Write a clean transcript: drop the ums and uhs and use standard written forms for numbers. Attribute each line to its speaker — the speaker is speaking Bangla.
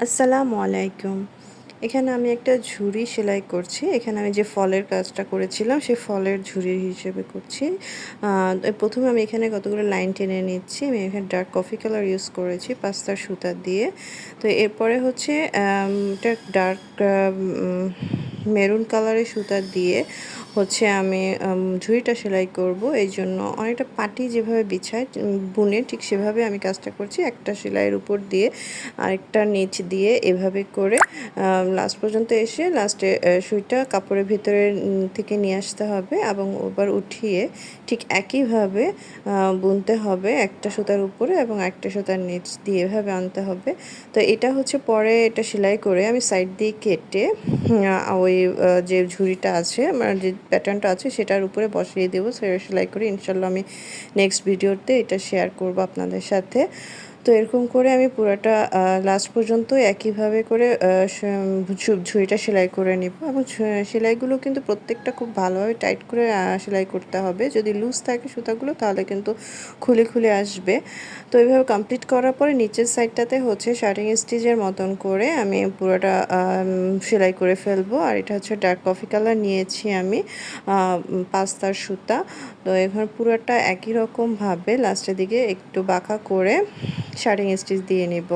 Speaker 1: আসসালামু আলাইকুম। এখানে আমি একটা ঝুড়ি সেলাই করছি। এখানে আমি যে ফলের কাজটা করেছিলাম, সেই ফলের ঝুড়ি হিসেবে করছি। আ ১ম এ আমি এখানে কতগুলো লাইন টেনে নিচ্ছি। আমি এখানে ডার্ক কফি কালার ইউজ করেছি পাস্তার সুতা দিয়ে। তো এরপরে হচ্ছে এটা ডার্ক মেরুন কালারের সুতা দিয়ে হচ্ছে আমি ঝুড়িটা সেলাই করব। এইজন্য অনেকটা পাটি যেভাবে বিছায় বুনে ঠিক সেভাবে আমি কাজটা করছি। একটা সেলাইয়ের উপর দিয়ে আরেকটা নিচ দিয়ে এভাবে করে লাস্ট পর্যন্ত এসে লাস্টে সুইটা কাপড়ের ভিতরে থেকে নিয়ে আসতে হবে এবং ওবার উঠিয়ে ঠিক একইভাবে বুনতে হবে একটা সুতার উপরে এবং একটা সুতার নিচ দিয়ে এভাবে আনতে হবে। তো এটা হচ্ছে পরে এটা সেলাই করে আমি সাইড দিয়ে কেটে ওই যে ঝুড়িটা আছে আমার যে প্যাটার্নটা আছে সেটার উপরে বসিয়ে দেবো সেলাই করে। ইনশাল্লাহ আমি নেক্সট ভিডিওতে এটা শেয়ার করব আপনাদের সাথে। তো এরকম করে আমি পুরাটা লাস্ট পর্যন্ত একইভাবে করে ঝুড়িটা সেলাই করে নিব এবং সেলাইগুলো কিন্তু প্রত্যেকটা খুব ভালোভাবে টাইট করে সেলাই করতে হবে। যদি লুজ থাকে সুতাগুলো তাহলে কিন্তু খুলে খুলে আসবে। তো এইভাবে কমপ্লিট করার পরে নিচের সাইডটাতে হচ্ছে শার্টিং স্টিচের মতন করে আমি পুরোটা সেলাই করে ফেলবো। আর এটা হচ্ছে ডার্ক কফি কালার নিয়েছি আমি পাস্তার সুতা। তো এখানে পুরোটা একই রকমভাবে লাস্টের দিকে একটু বাঁকা করে শার্টিং স্টিচ দিয়ে নিব।